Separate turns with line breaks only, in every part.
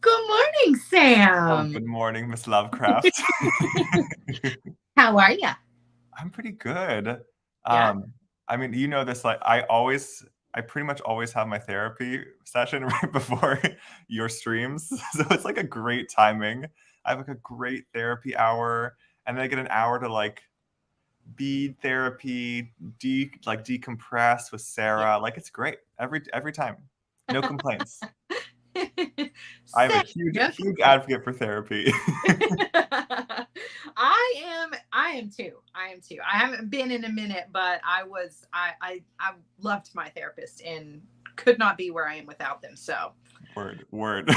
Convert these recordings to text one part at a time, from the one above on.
Good morning,
Oh,
Sam.
good morning, Miss Lovecraft.
How are you?
I'm pretty good.
Yeah.
Um, I mean, you know this, like I pretty much always have my therapy session right before your streams. So it's like a great timing. I have like a great therapy hour, and then I get an hour to like bead therapy, decompress with
Yeah.
Sarah. Like it's great every time. No complaints. I'm a
Sam,
huge
no
huge
complaint.
advocate for therapy.
I am too. I am too. I haven't been in a minute, but I loved my therapist and could not be where I am without them. So
Word.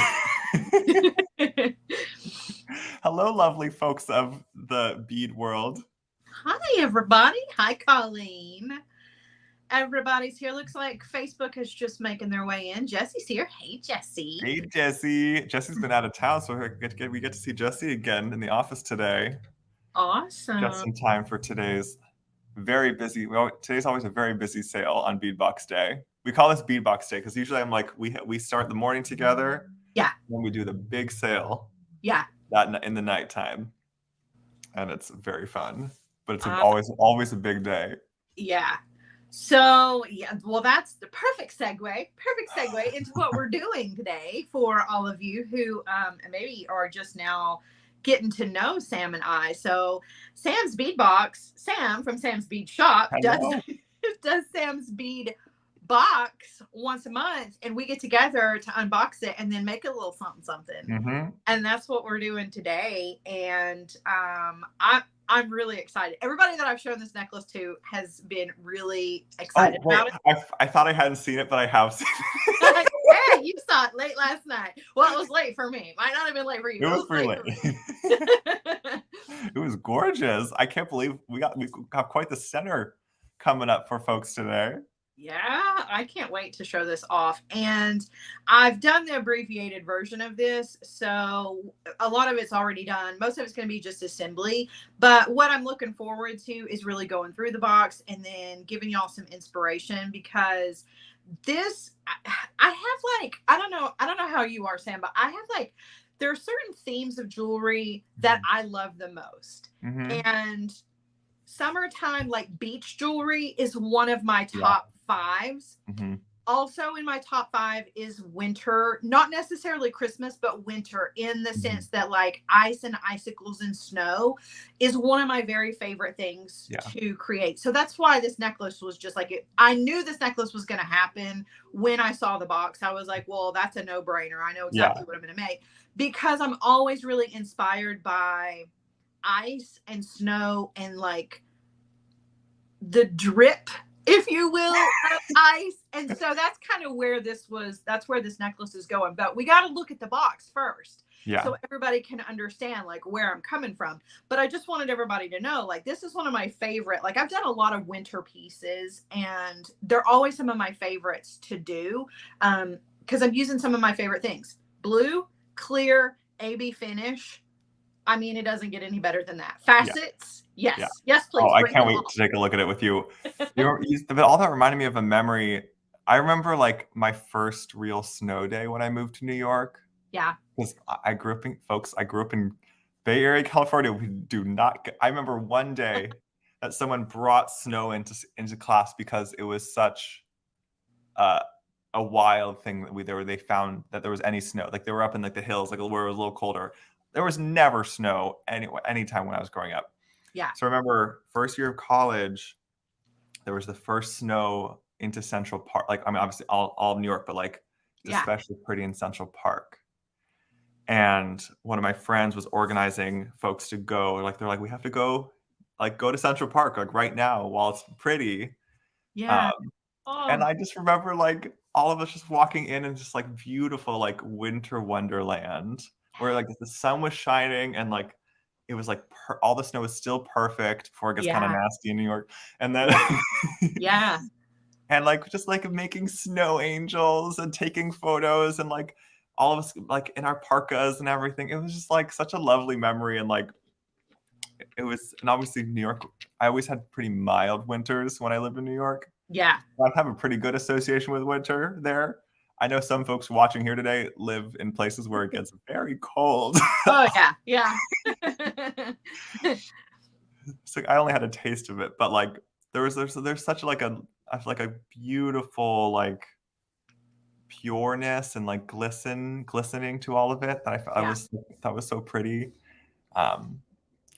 Hello, lovely folks of the bead world.
hi everybody. Hi Colleen. Everybody's here. Looks like Facebook is just making their way in. Jesse's here. Hey Jesse.
Hey, Jesse. Jesse's been out of town, so we get to see Jesse again in the office today. Just
Awesome.
in time for today's very busy. Today's always a very busy sale on Beadbox Day. We call this Beadbox Day because usually I'm like we start the morning together,
Yeah.
then we do the big sale
Yeah.
that in the nighttime, and it's very fun. But it's
Uh,
always a big day.
yeah. So, yeah, well, that's the perfect segue. Perfect segue into what we're doing today for all of you who maybe are just now getting to know Sam and I. So, Sam's Bead Box, Sam from Sam's Bead Shop does
Hello.
does Sam's Bead box once a month, and we get together to unbox it and then make a little something.
Mm-hmm.
And that's what we're doing today. And I'm really excited. Everybody that I've shown this necklace to has been really excited
Oh, wait.
about it.
I thought I hadn't seen it, but I have seen it.
Yeah, you saw it late last night. Well, it was late for me. Might not have been late for you.
It
It
was
was
pretty
late
late.
for me.
It was gorgeous. I can't believe we have quite the center coming up for folks today.
Yeah, I can't wait to show this off. And I've done the abbreviated version of this. So a lot of it's already done. Most of it's going to be just assembly. But what I'm looking forward to is really going through the box and then giving y'all some inspiration because this, I have like, I don't know how you are, Sam, but I have like, there are certain themes of jewelry that I love the most.
Mm-hmm.
And summertime, like beach jewelry, is one of my
Yeah.
top fives.
Mm-hmm.
Also in my top five is winter, not necessarily Christmas, but winter in the sense that like ice and icicles and snow is one of my very favorite things to create. So that's why this necklace was just like, I knew this necklace was going to happen when I saw the box. I was like, well, that's a no brainer. I know exactly what I'm going to make because I'm always really inspired by ice and snow and like the drip, if you will, of ice. And so that's kind of where that's where this necklace is going. But we got to look at the box first.
Yeah.
So everybody can understand like where I'm coming from. But I just wanted everybody to know, like, this is one of my favorite, like I've done a lot of winter pieces and they're always some of my favorites to do. Because I'm using some of my favorite things. Blue, clear, AB finish. I mean, it doesn't get any better than that. Facets. Yes.
Yeah.
Yes, please.
Oh, I can't wait to take a look at it with you. But all that reminded me of a memory. I remember like my first real snow day when I moved to New York.
Yeah.
Because I grew up in Bay Area, California. We do not. I remember one day that someone brought snow into class because it was such a wild thing that they found that there was any snow. Like they were up in like the hills, like where it was a little colder. There was never snow anytime when I was growing up.
Yeah.
So I remember first year of college, there was the first snow into Central Park. Like, I mean, obviously all of New York, but like it's especially pretty in Central Park. And one of my friends was organizing folks to go. Like, they're like, we have to go to Central Park, like right now while it's pretty.
Yeah.
And I just remember like all of us just walking in and just like beautiful, like winter wonderland where like the sun was shining and like it was like all the snow was still perfect before it gets kind of nasty in New York. And then
yeah.
And like just like making snow angels and taking photos and like all of us like in our parkas and everything. It was just like such a lovely memory. And like it was, and obviously New York, I always had pretty mild winters when I lived in New York.
Yeah.
I have a pretty good association with winter there. I know some folks watching here today live in places where it gets very cold.
Oh yeah.
So I only had a taste of it, but like there's such like a beautiful like pureness and like glistening to all of it that I thought was so pretty.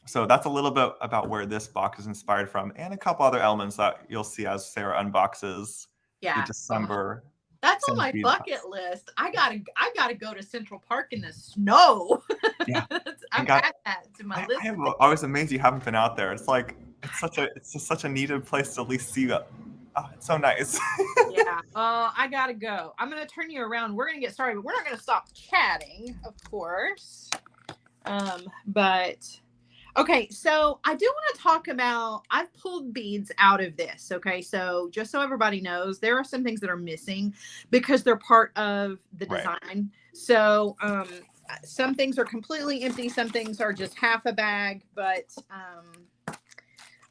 So that's a little bit about where this box is inspired from, and a couple other elements that you'll see as Sarah unboxes the December.
That's on my bucket list. I gotta go to Central Park in the snow.
Yeah,
I've got that to my list.
I was amazed you haven't been out there. It's like it's just such a needed place to at least see that. Oh, it's so nice.
Yeah. I gotta go. I'm gonna turn you around. We're gonna get started, but we're not gonna stop chatting, of course. But okay, so I do want to talk about, I've pulled beads out of this. Okay, so just so everybody knows, there are some things that are missing because they're part of the design. Right. So some things are completely empty, some things are just half a bag, but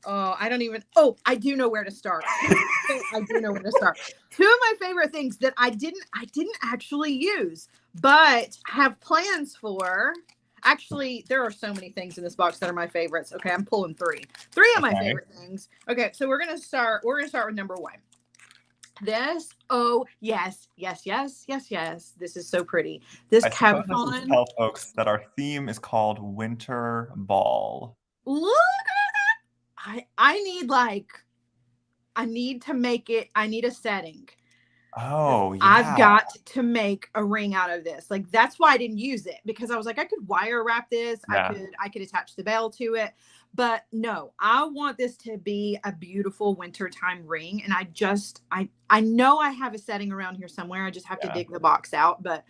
I do know where to start. I do know where to start. Two of my favorite things that I didn't actually use, but have plans for. Actually, there are so many things in this box that are my favorites. Okay, I'm pulling three of my favorite things. Okay, so we're gonna start with number one. This, oh yes. This is so pretty. This Cabafon.
Tell folks that our theme is called Winter Ball.
Look at that! I need a setting.
Oh, yeah.
I've got to make a ring out of this. Like, that's why I didn't use it, because I was like, I could wire wrap this. Yeah. I could attach the bell to it. But no, I want this to be a beautiful wintertime ring. And I know I have a setting around here somewhere. I just have to dig the box out. But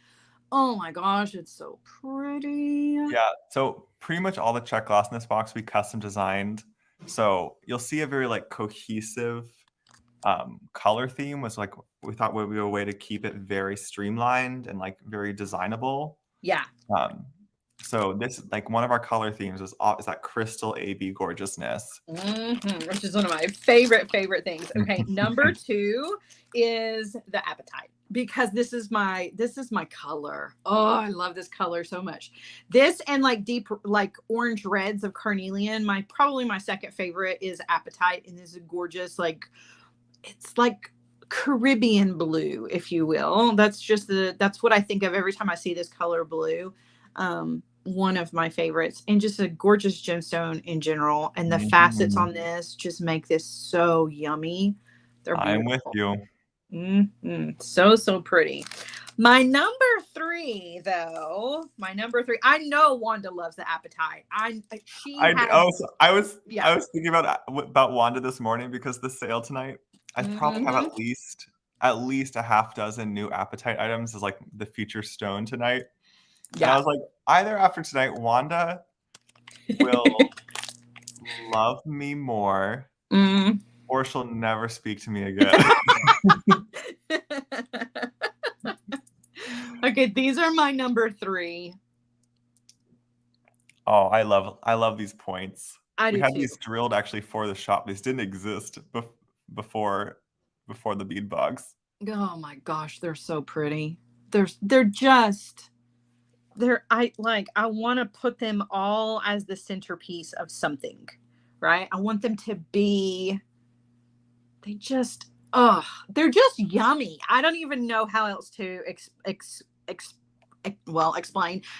oh my gosh, it's so pretty.
Yeah. So pretty much all the check glass in this box we custom designed. So you'll see a very like cohesive color theme. Was like, we thought would be a way to keep it very streamlined and like very designable.
Yeah.
So this, like, one of our color themes is that crystal AB gorgeousness,
which is one of my favorite things. Okay, number two is the Appetite, because this is my color. Oh, I love this color so much. This and like deep like orange reds of carnelian. Probably my second favorite is Appetite, and this is gorgeous. Like, it's like Caribbean blue, if you will. That's what I think of every time I see this color blue. One of my favorites, and just a gorgeous gemstone in general. And the facets on this just make this so yummy. They're beautiful.
I'm with you.
So pretty. My number three, I know Wanda loves the Appetite. I
was thinking about Wanda this morning, because the sale tonight, I probably have at least a half dozen new Appetite items as like the feature stone tonight. Yeah. And I was like, either after tonight, Wanda will love me more, or she'll never speak to me again.
Okay, these are my number three.
Oh, I love these points.
We had
these drilled actually for the shop. These didn't exist before the bead box.
Oh my gosh, they're so pretty. I want to put them all as the centerpiece of something, right? I want them to be, they're just yummy. I don't even know how else to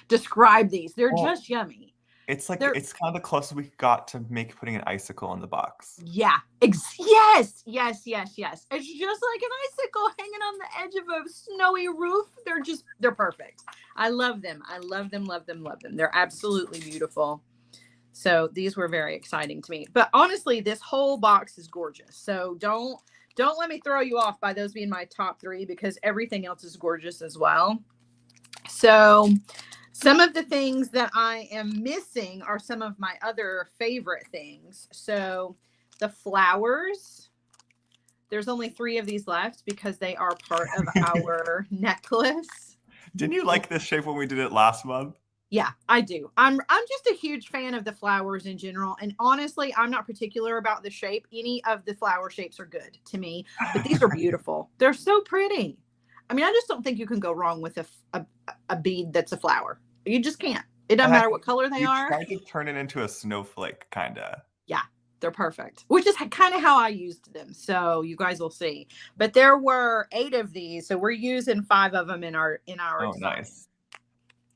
describe these. They're just yummy.
It's like, it's kind of the closest we got to putting an icicle in the box.
Yeah. Yes. It's just like an icicle hanging on the edge of a snowy roof. They're perfect. I love them. Love them. They're absolutely beautiful. So these were very exciting to me. But honestly, this whole box is gorgeous. So don't let me throw you off by those being my top three, because everything else is gorgeous as well. So some of the things that I am missing are some of my other favorite things. So the flowers, there's only 3 of these left because they are part of our necklace.
Didn't you like this shape when we did it last month?
Yeah, I do. I'm just a huge fan of the flowers in general. And honestly, I'm not particular about the shape. Any of the flower shapes are good to me, but these are beautiful. They're so pretty. I mean, I just don't think you can go wrong with a bead that's a flower. You just can't. It doesn't matter what color they are.
You tried to turn it into a snowflake, kind of.
Yeah, they're perfect, which is kind of how I used them. So you guys will see. But there were 8 of these, so we're using 5 of them in our
Oh,
design.
nice.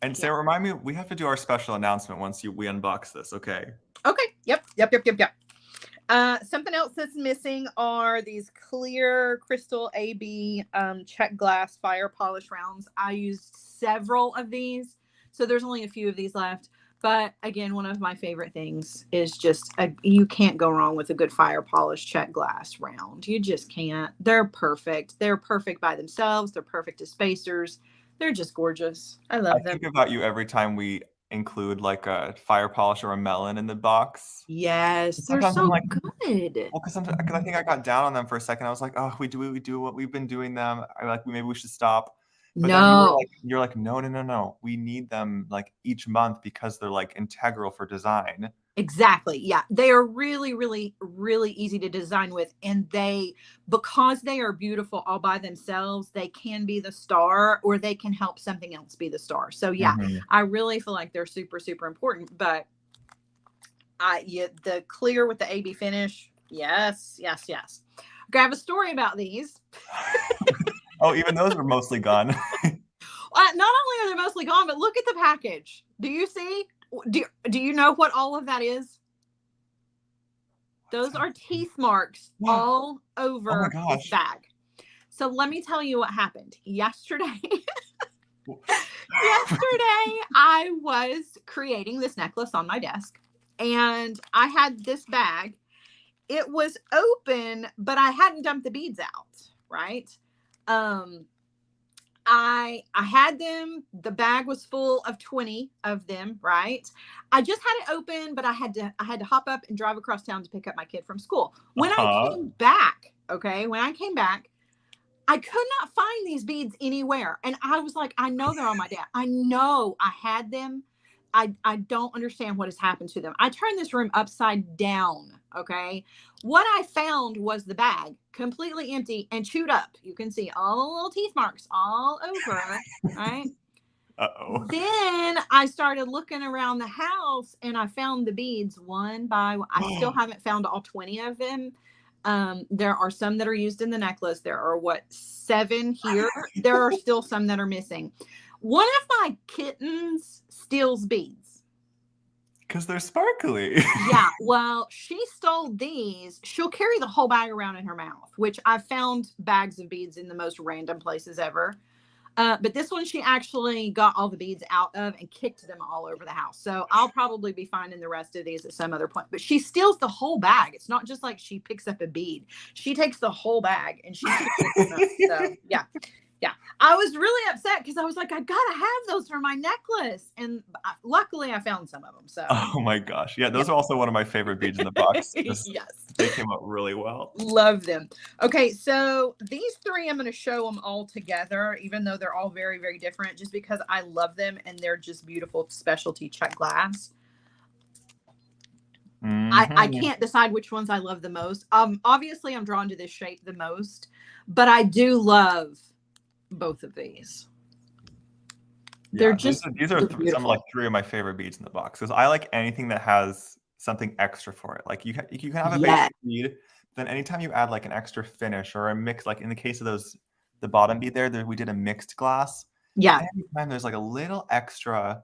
And Sarah, remind me, we have to do our special announcement once we unbox this, okay?
Okay. Yep. Something else that's missing are these clear crystal AB check glass fire polish rounds. I used several of these, so there's only a few of these left. But again, one of my favorite things is just you can't go wrong with a good fire polish check glass round. You just can't. They're perfect. They're perfect by themselves. They're perfect as spacers. They're just gorgeous. I love them.
I think about you every time we include like a fire polish or a melon in the box.
Yes, they're so good.
Well, because I think I got down on them for a second. I was like, oh, we do what we've been doing them. Maybe we should stop. But then you're like, no. We need them like each month because they're like integral for design.
Exactly. Yeah. They are really, really, really easy to design with. And because they are beautiful all by themselves, they can be the star or they can help something else be the star. So yeah, I really feel like they're super, super important. But the clear with the AB finish. Yes. Okay. I have a story about these.
Oh, even those are mostly gone.
Not only are they mostly gone, but look at the package. Do you see? Do you know what all of that is? Those are teeth marks all over this bag. So let me tell you what happened. Yesterday, I was creating this necklace on my desk, and I had this bag. It was open, but I hadn't dumped the beads out, right? I had them. The bag was full of 20 of them, right? I just had it open, but I had to hop up and drive across town to pick up my kid from school. When I came back, I could not find these beads anywhere. And I was like, I know they're on my desk. I know I had them. I don't understand what has happened to them. I turned this room upside down. Okay. What I found was the bag completely empty and chewed up. You can see all the little teeth marks all over. Right.
Uh-oh.
Then I started looking around the house and I found the beads one by one. I still haven't found all 20 of them. There are some that are used in the necklace. There are 7 here. There are still some that are missing. One of my kittens steals beads.
Because they're sparkly.
Yeah, well, she stole these. She'll carry the whole bag around in her mouth, which I've found bags of beads in the most random places ever. But this one, she actually got all the beads out of and kicked them all over the house. So I'll probably be finding the rest of these at some other point. But she steals the whole bag. It's not just like she picks up a bead. She takes the whole bag and she picks them up. So yeah. I was really upset because I was like, I gotta have those for my necklace. And luckily I found some of them. So
oh my gosh. Yeah, those are also one of my favorite beads in the box.
Yes.
They came out really well.
Love them. Okay, so these 3, I'm going to show them all together, even though they're all very, very different, just because I love them and they're just beautiful specialty check glass. I can't decide which ones I love the most. Obviously, I'm drawn to this shape the most, but I do love both of these.
Yeah, these are some like 3 of my favorite beads in the box because I like anything that has something extra for it. Like you can have a basic bead, then anytime you add like an extra finish or a mix, like in the case of the bottom bead there we did a mixed glass.
Yeah.
Anytime there's like a little extra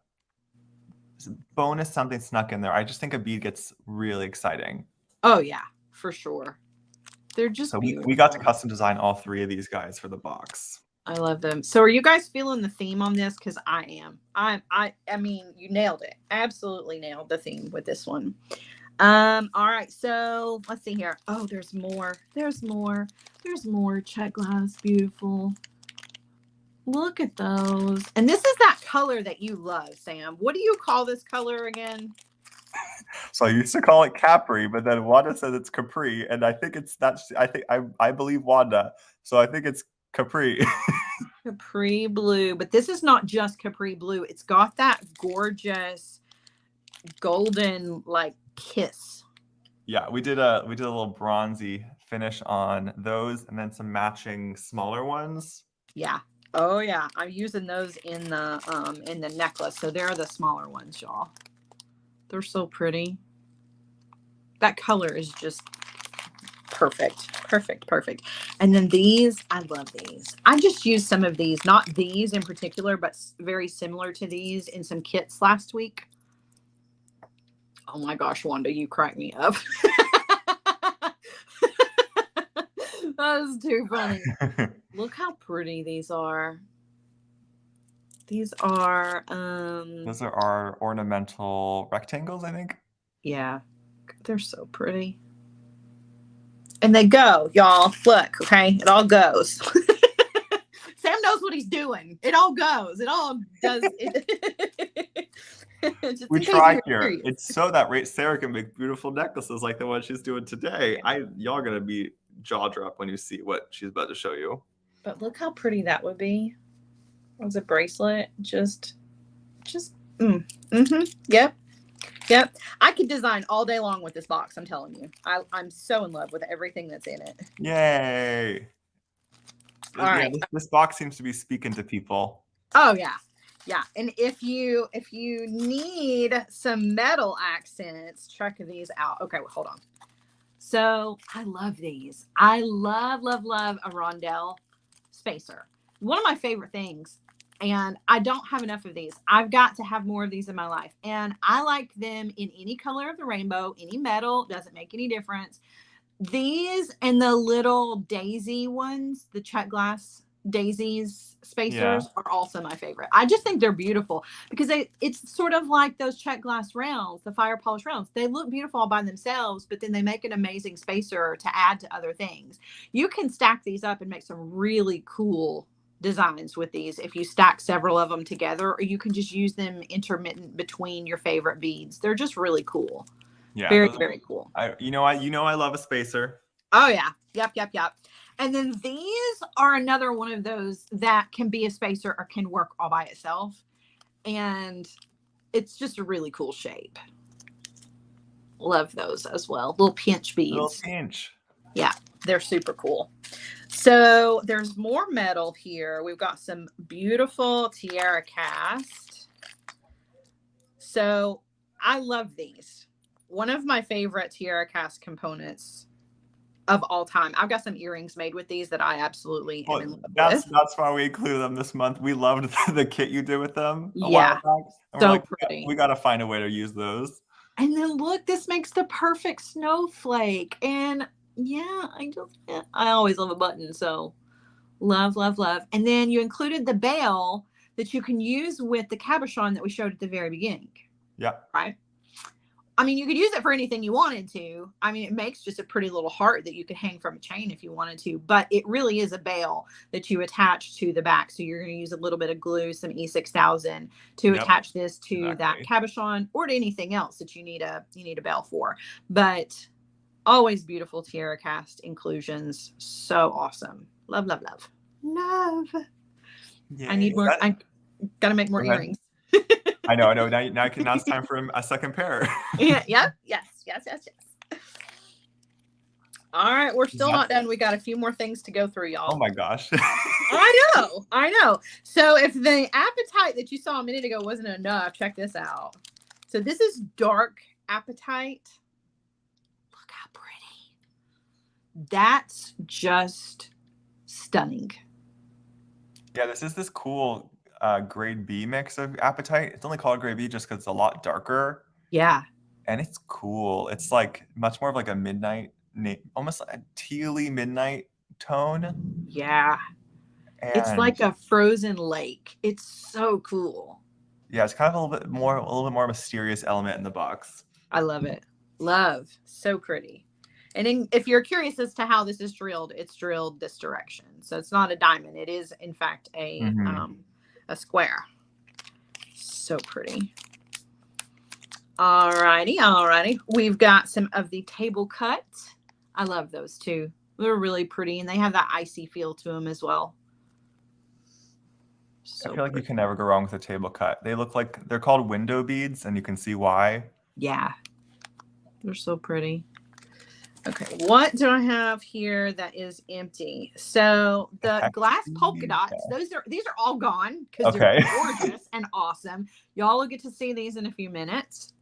bonus something snuck in there, I just think a bead gets really exciting.
Oh yeah, for sure. They're just
so we got to custom design all 3 of these guys for the box.
I love them. So are you guys feeling the theme on this? Because I am. I mean, you nailed it. Absolutely nailed the theme with this one. All right. So let's see here. Oh, there's more. There's more check glass. Beautiful. Look at those. And this is that color that you love, Sam. What do you call this color again?
So I used to call it Capri, but then Wanda says it's Capri, and I think I believe Wanda, so I think it's Capri.
Capri blue, but this is not just Capri blue. It's got that gorgeous golden like kiss.
Yeah, we did a little bronzy finish on those, and then some matching smaller ones.
Yeah. Oh yeah, I'm using those in the necklace. So they're the smaller ones, y'all. They're so pretty. That color is just perfect. Perfect, perfect. And then these, I love these. I just used some of these, not these in particular, but very similar to these in some kits last week. Oh my gosh, Wanda, you crack me up. That was too funny. Look how pretty these are. These are
Those are our ornamental rectangles, I think.
yeah. They're so pretty. And they go, y'all. Look, okay? It all goes. Sam knows what he's doing. It all goes. It all does.
We try here. It's so that Sarah can make beautiful necklaces like the one she's doing today. Y'all gonna be jaw drop when you see what she's about to show you.
But look how pretty that would be as a bracelet. Yep. I could design all day long with this box. I'm telling you. I'm so in love with everything that's in it.
Yay!
All right.
This box seems to be speaking to people.
Oh yeah. Yeah, and if you need some metal accents, check these out. Okay, well, hold on. So I love these. I love a rondelle spacer. One of my favorite things, and I don't have enough of these. I've got to have more of these in my life, and I like them in any color of the rainbow, any metal, doesn't make any difference. These and the little daisy ones, the check glass daisies spacers are also my favorite. I just think they're beautiful because it's sort of like those check glass rounds, the fire polish rounds. They look beautiful all by themselves, but then they make an amazing spacer to add to other things. You can stack these up and make some really cool designs with these if you stack several of them together, or you can just use them intermittent between your favorite beads. They're just really cool. Yeah, very cool.
I love a spacer.
Oh yeah. Yep. And then these are another one of those that can be a spacer or can work all by itself. And it's just a really cool shape. Love those as well. Little pinch beads.
Little pinch.
Yeah, they're super cool. So there's more metal here. We've got some beautiful tiara cast. So I love these. One of my favorite tiara cast components of all time. I've got some earrings made with these that I absolutely am in love with.
That's why we included them this month. We loved the kit you did with them
a while back. And so pretty.
We got to find a way to use those.
And then look, this makes the perfect snowflake. And yeah, I always love a button. So love. And then you included the bell that you can use with the cabochon that we showed at the very beginning.
Yeah.
Right. I mean, you could use it for anything you wanted to. I mean, it makes just a pretty little heart that you could hang from a chain if you wanted to, but it really is a bail that you attach to the back. So you're going to use a little bit of glue, some E6000 to attach this to that cabochon or to anything else that you need a bail for. But always beautiful tiara cast inclusions. So awesome. Love. Yeah, I need more. I got to make more earrings.
I know. Now it's time for a second pair.
Yes. All right, we're still not done. We got a few more things to go through, y'all.
Oh my gosh.
I know. So if the apatite that you saw a minute ago wasn't enough, check this out. So this is dark apatite. Look how pretty. That's just stunning.
Yeah, this is this cool grade B mix of apatite. It's only called grade B just because it's a lot darker.
Yeah.
And it's cool. It's like much more of like a midnight, almost like a tealy midnight tone.
Yeah. And it's like a frozen lake. It's so cool.
Yeah, it's kind of a little bit more mysterious element in the box.
I love it. So pretty. And if you're curious as to how this is drilled, it's drilled this direction. So it's not a diamond. It is, in fact, a square. So pretty. Alrighty. We've got some of the table cut. I love those too. They're really pretty, and they have that icy feel to them as well.
So I feel like you can never go wrong with a table cut. They're called window beads, and you can see why.
Yeah. They're so pretty. Okay, what do I have here that is empty? So the glass polka dots, these are all gone because they're gorgeous and awesome. Y'all will get to see these in a few minutes.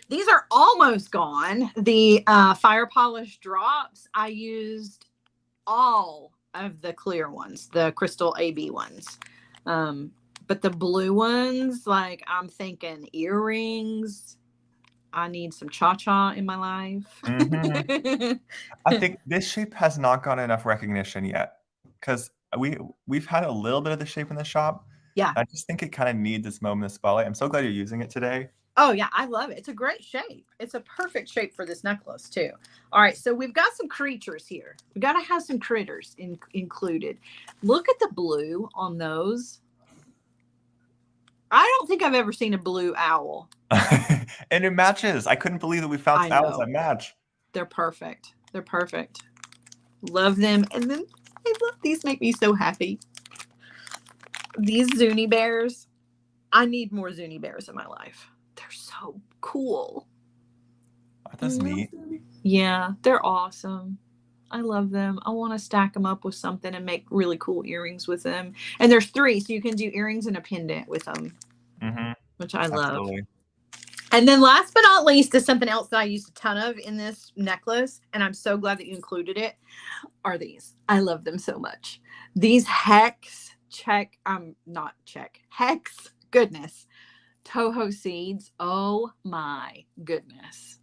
These are almost gone. The fire polish drops, I used all of the clear ones, the crystal AB ones. But the blue ones, like I'm thinking earrings. I need some cha-cha in my life.
Mm-hmm. I think this shape has not gotten enough recognition yet because we've had a little bit of the shape in the shop.
Yeah.
I just think it kind of needs this moment of spotlight. I'm so glad you're using it today.
Oh, yeah, I love it. It's a great shape. It's a perfect shape for this necklace, too. All right, so we've got some creatures here. We got to have some critters included. Look at the blue on those. I don't think I've ever seen a blue owl.
And it matches. I couldn't believe that we found owls that match.
They're perfect. They're perfect. Love them. And then these make me so happy. These Zuni bears. I need more Zuni bears in my life. They're so cool.
That's neat.
Yeah, they're awesome. I love them. I want to stack them up with something and make really cool earrings with them. And there's 3, so you can do earrings and a pendant with them, which I love. And then last but not least is something else that I used a ton of in this necklace, and I'm so glad that you included it, are these. I love them so much. These hex, goodness, Toho seeds. Oh my goodness.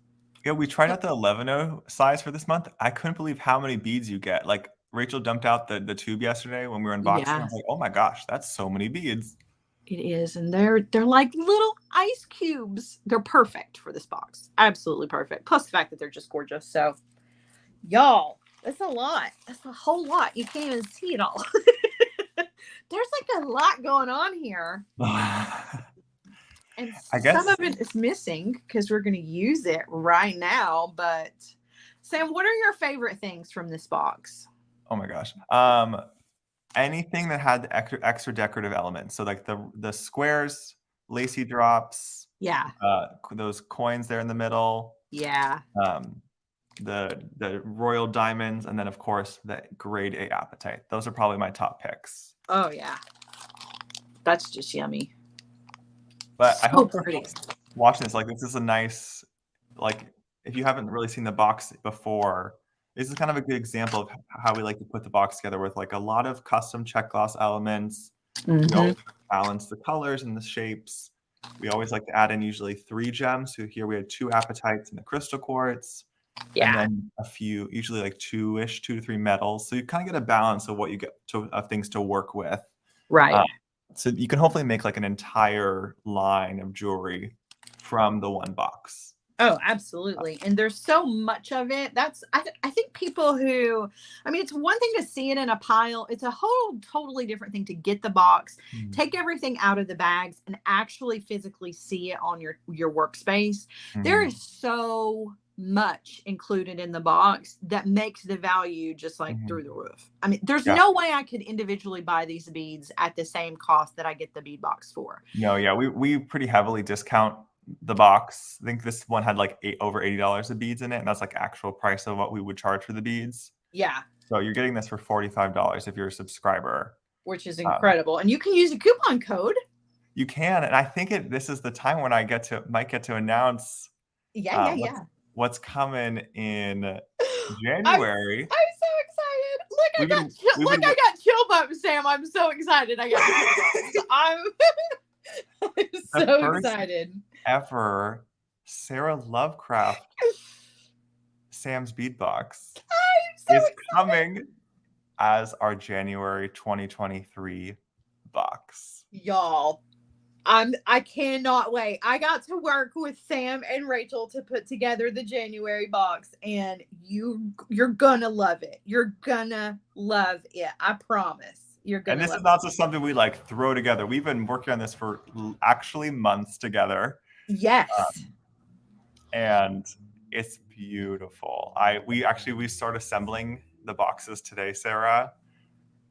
Yeah, we tried out the 11.0 size for this month. I couldn't believe how many beads you get. Like Rachel dumped out the tube yesterday when we were unboxing. I was like, oh my gosh, that's so many beads.
It is, and they're like little ice cubes. They're perfect for this box. Absolutely perfect. Plus the fact that they're just gorgeous. So, y'all, that's a lot. That's a whole lot. You can't even see it all. There's like a lot going on here. And some of it is missing because we're going to use it right now. But Sam, what are your favorite things from this box?
Oh my gosh. Anything that had the extra decorative elements. So like the squares, lacy drops.
Yeah.
Those coins there in the middle.
Yeah.
The royal diamonds, and then of course the grade A apatite. Those are probably my top picks.
Oh yeah. That's just yummy.
But I hope for watching this, like this is a nice, like if you haven't really seen the box before, this is kind of a good example of how we like to put the box together with like a lot of custom check gloss elements. We always balance the colors and the shapes. We always like to add in usually 3 gems. So here we had 2 apatites and the crystal quartz. Yeah. And then a few, usually like 2 to 3 metals. So you kind of get a balance of what you get of things to work with.
Right.
So you can hopefully make like an entire line of jewelry from the one box.
Oh, absolutely. And there's so much of it. I think people who, I mean, it's one thing to see it in a pile. It's a whole totally different thing to get the box, take everything out of the bags and actually physically see it on your workspace. There is so much included in the box that makes the value just like through the roof. I mean, there's no way I could individually buy these beads at the same cost that I get the bead box for.
No, yeah, we pretty heavily discount the box. I think this one had like over $80 of beads in it, and that's like actual price of what we would charge for the beads.
Yeah.
So you're getting this for $45 if you're a subscriber,
which is incredible. And you can use a coupon code.
You can, and I think this is the time when I might get to announce. What's coming in January?
I'm so excited. Look, I got chill bumps, Sam. I'm so excited. I'm so excited.
Ever Sara Lovecraft Sam's Bead Box is coming as our January 2023 box.
Y'all, I cannot wait. I got to work with Sam and Rachel to put together the January box, and you're gonna love it. You're gonna love it. I promise.
And this is not just something we like throw together. We've been working on this for actually months together.
Yes.
And it's beautiful. We start assembling the boxes today, Sara.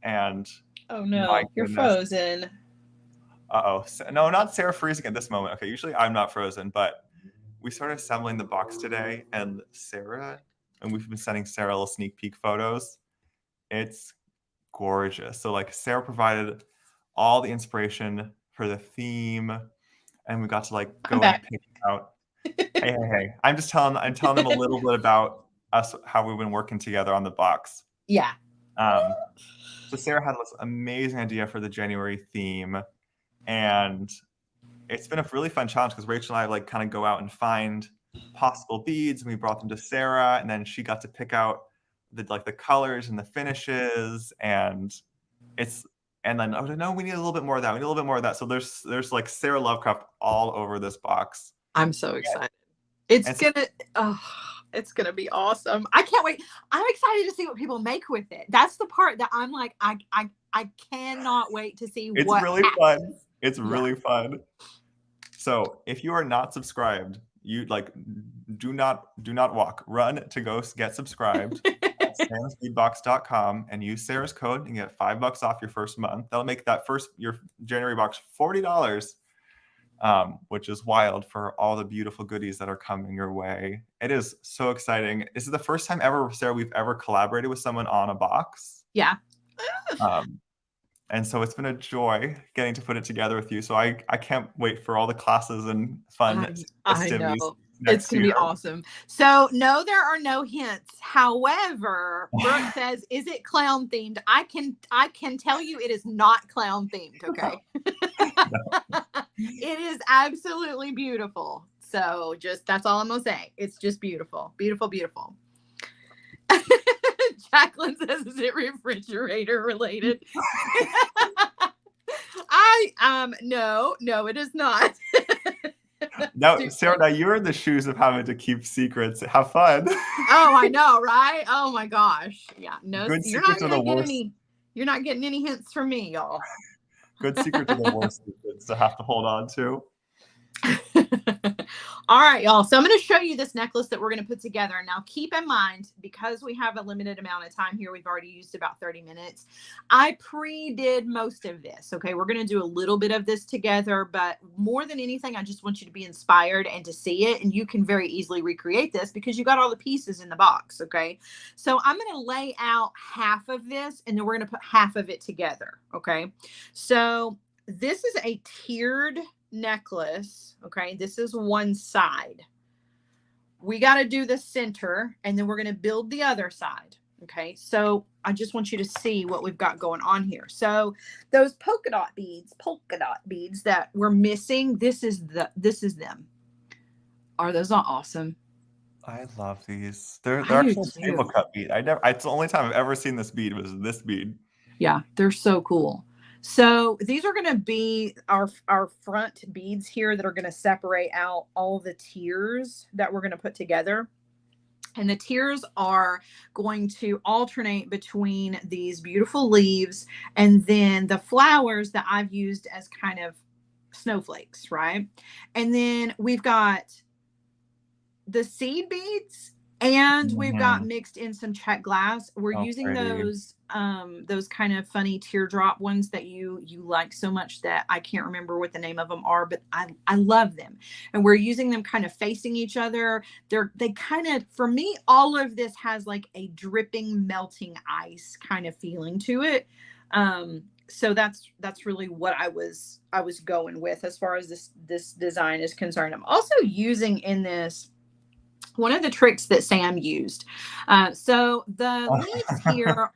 And
oh no, you're frozen.
Uh-oh. No, not Sara freezing at this moment. Okay, usually I'm not frozen, but we started assembling the box today, and Sara and we've been sending Sarah little sneak peek photos. It's gorgeous. So like Sarah provided all the inspiration for the theme, and we got to like go and pick out. Hey. I'm telling them a little bit about us, how we've been working together on the box.
Yeah.
So Sarah had this amazing idea for the January theme, and it's been a really fun challenge because Rachel and I like kind of go out and find possible beads, and we brought them to Sarah, and then she got to pick out the colors and the finishes, and then oh no, we need a little bit more of that. We need a little bit more of that. So there's like Sarah Lovecraft all over this box.
I'm so excited. It's gonna be awesome. I can't wait. I'm excited to see what people make with it. That's the part that I'm like, I cannot wait to see
it's
what
really
happens.
fun. It's really fun. So if you are not subscribed, you do not walk. Run to go get subscribed at samsbeadbox.com and use Sarah's code and get $5 off your first month. That'll make your January box $40. Which is wild for all the beautiful goodies that are coming your way. It is so exciting. This is the first time ever, Sarah, we've ever collaborated with someone on a box.
Yeah.
And so it's been a joy getting to put it together with you. So I can't wait for all the classes and fun festivities.
I know. It's going to be awesome. So no, there are no hints. However, Brooke says, is it clown themed? I can tell you it is not clown themed. Okay. It is absolutely beautiful. So that's all I'm going to say. It's just beautiful, beautiful, beautiful. Jacqueline says, is it refrigerator related? No, it is not.
No, Sarah, now you're in the shoes of having to keep secrets. Have fun.
Oh, I know, right? Oh my gosh. Yeah. No,
Good secrets are the worst.
You're not getting any hints from me, y'all.
Good secrets are the worst secrets to have to hold on to.
All right, y'all. So I'm going to show you this necklace that we're going to put together. Now, keep in mind, because we have a limited amount of time here, we've already used about 30 minutes. I pre-did most of this. Okay, we're going to do a little bit of this together, but more than anything, I just want you to be inspired and to see it. And you can very easily recreate this because you got all the pieces in the box. Okay, so I'm going to lay out half of this, and then we're going to put half of it together. Okay, so this is a tiered necklace. Okay, this is one side. We got to do the center, and then we're going to build the other side. Okay, so I just want you to see what we've got going on here. So those polka dot beads that we're missing, this is them. Are those not awesome?
I love these. They're actual table cut bead. It's the only time I've ever seen this bead was this bead.
Yeah, they're so cool. So these are going to be our front beads here that are going to separate out all the tiers that we're going to put together. And the tiers are going to alternate between these beautiful leaves and then the flowers that I've used as kind of snowflakes, right? And then we've got the seed beads, and we've got mixed in some check glass. We're using those kind of funny teardrop ones that you like so much that I can't remember what the name of them are, but I love them. And we're using them kind of facing each other. They kind of, for me, all of this has like a dripping, melting ice kind of feeling to it. So that's really what I was going with as far as this design is concerned. I'm also using in this one of the tricks that Sam used. So the leaves here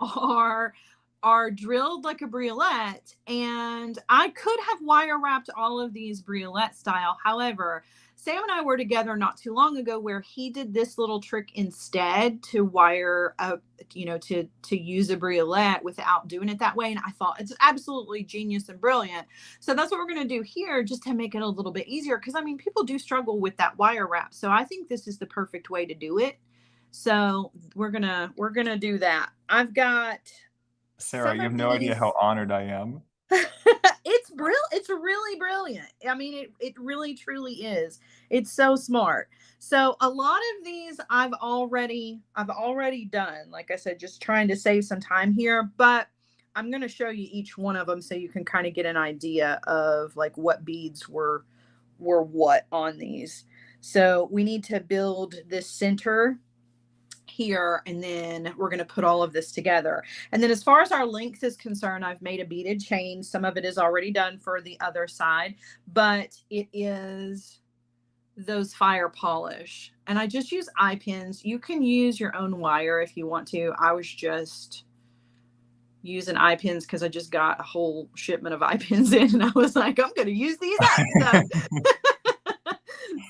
are drilled like a briolette, and I could have wire wrapped all of these briolette style. However, Sam and I were together not too long ago where he did this little trick instead to wire up, to use a briolette without doing it that way. And I thought it's absolutely genius and brilliant. So that's what we're going to do here, just to make it a little bit easier. Because people do struggle with that wire wrap. So I think this is the perfect way to do it. So we're gonna do that. I've got
Sarah. You have no idea how honored I am.
It's brilliant. It's really brilliant. It really truly is. It's so smart. So a lot of these I've already done. Like I said, just trying to save some time here, but I'm going to show you each one of them so you can kind of get an idea of like what beads were what on these. So we need to build this center here, and then we're going to put all of this together. And then as far as our length is concerned, I've made a beaded chain. Some of it is already done for the other side, but it is those fire polish. And I just use eye pins. You can use your own wire if you want to. I was just using eye pins because I just got a whole shipment of eye pins in, and I was like, I'm going to use these up.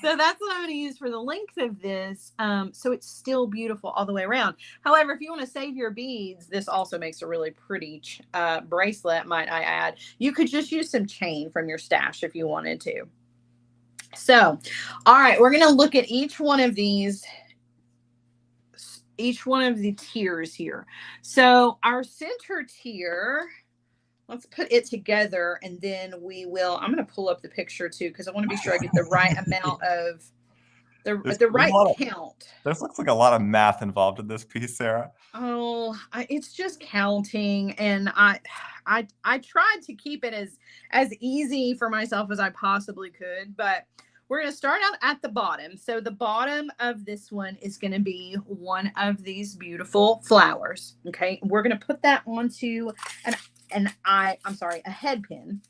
So that's what I'm going to use for the length of this. So it's still beautiful all the way around. However, if you want to save your beads, this also makes a really pretty bracelet, might I add. You could just use some chain from your stash if you wanted to. So, all right, we're going to look at each one of these, each one of the tiers here. So our center tier, let's put it together, and then we will, I'm going to pull up the picture too, because I want to be sure I get the right amount of, the right count.
This looks like a lot of math involved in this piece, Sarah.
Oh, it's just counting, and I tried to keep it as easy for myself as I possibly could, but we're going to start out at the bottom. So the bottom of this one is going to be one of these beautiful flowers. Okay, we're going to put that onto a head pin,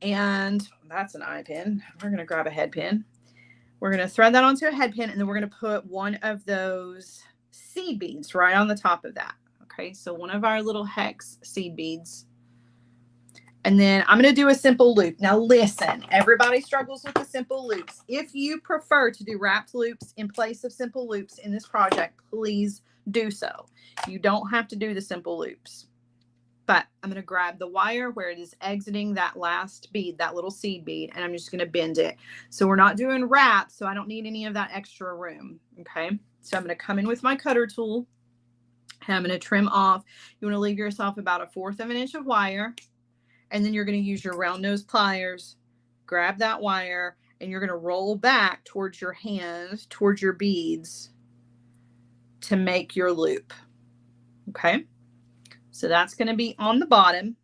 and that's an eye pin. We're going to grab a head pin. We're going to thread that onto a head pin, and then we're going to put one of those seed beads right on the top of that. Okay, so one of our little hex seed beads. And then I'm going to do a simple loop. Now listen, everybody struggles with the simple loops. If you prefer to do wrapped loops in place of simple loops in this project, please do so. You don't have to do the simple loops. But I'm going to grab the wire where it is exiting that last bead, that little seed bead, and I'm just going to bend it. So we're not doing wraps, so I don't need any of that extra room. Okay, so I'm going to come in with my cutter tool, and I'm going to trim off. You want to leave yourself about 1/4 of an inch of wire, and then you're going to use your round nose pliers, grab that wire, and you're going to roll back towards your hand, towards your beads, to make your loop. Okay. So that's going to be on the bottom.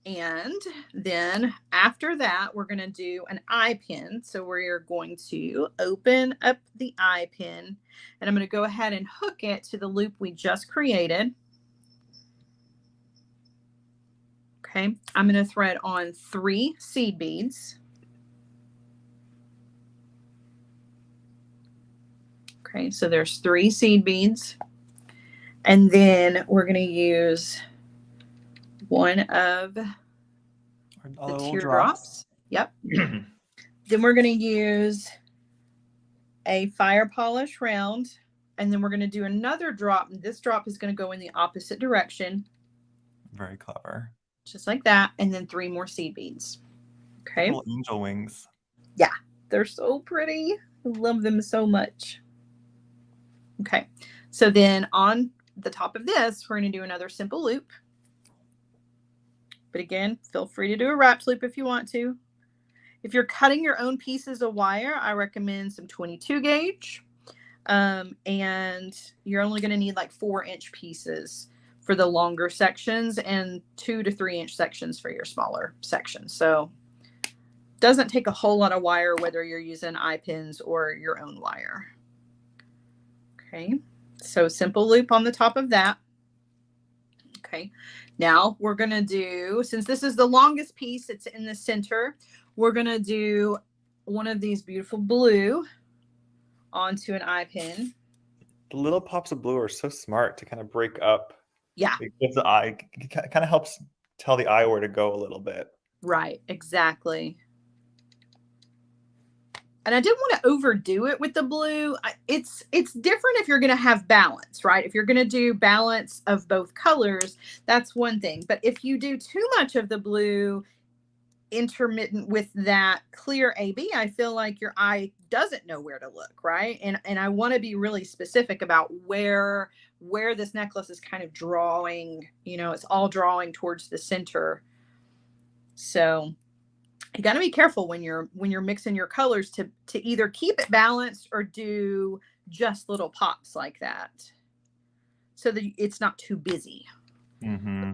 And then after that, we're going to do an eye pin. So we're going to open up the eye pin, and I'm going to go ahead and hook it to the loop we just created. Okay, I'm going to thread on 3 seed beads. Okay, so there's 3 seed beads. And then we're going to use one of the teardrops. Yep. Then we're going to use a fire polish round. And then we're going to do another drop. And this drop is going to go in the opposite direction.
Very clever.
Just like that. And then 3 more seed beads. Okay.
Little angel wings.
Yeah. They're so pretty. I love them so much. Okay. So then on the top of this, we're going to do another simple loop. But again, feel free to do a wrapped loop if you want to. If you're cutting your own pieces of wire, I recommend some 22 gauge. And you're only going to need like 4-inch pieces for the longer sections and 2 to 3-inch sections for your smaller sections. So it doesn't take a whole lot of wire, whether you're using eye pins or your own wire. Okay. So simple loop on the top of that. Okay. Now we're going to do, since this is the longest piece, it's in the center, we're going to do one of these beautiful blue onto an eye pin.
The little pops of blue are so smart to kind of break up.
Yeah.
It gives the eye, it kind of helps tell the eye where to go a little bit.
Right. Exactly. And I didn't want to overdo it with the blue. It's different if you're going to have balance, right? If you're going to do balance of both colors, that's one thing. But if you do too much of the blue intermittent with that clear AB, I feel like your eye doesn't know where to look, right? And I want to be really specific about where this necklace is kind of drawing, you know, it's all drawing towards the center. So you got to be careful when you're mixing your colors to either keep it balanced or do just little pops like that so that it's not too busy.
Mm-hmm.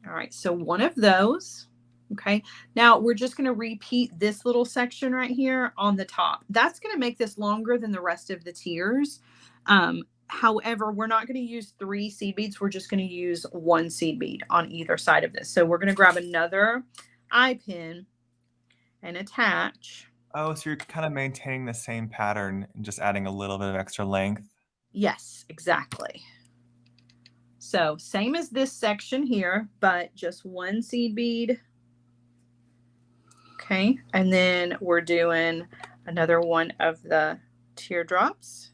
All right. So one of those, Okay, now we're just going to repeat this little section right here on the top. That's going to make this longer than the rest of the tiers. However, we're not going to use 3 seed beads. We're just going to use 1 seed bead on either side of this. So we're going to grab another eye pin and attach.
Oh, so you're kind of maintaining the same pattern and just adding a little bit of extra length.
Yes, exactly. So same as this section here, but just 1 seed bead. Okay, and then we're doing another one of the teardrops,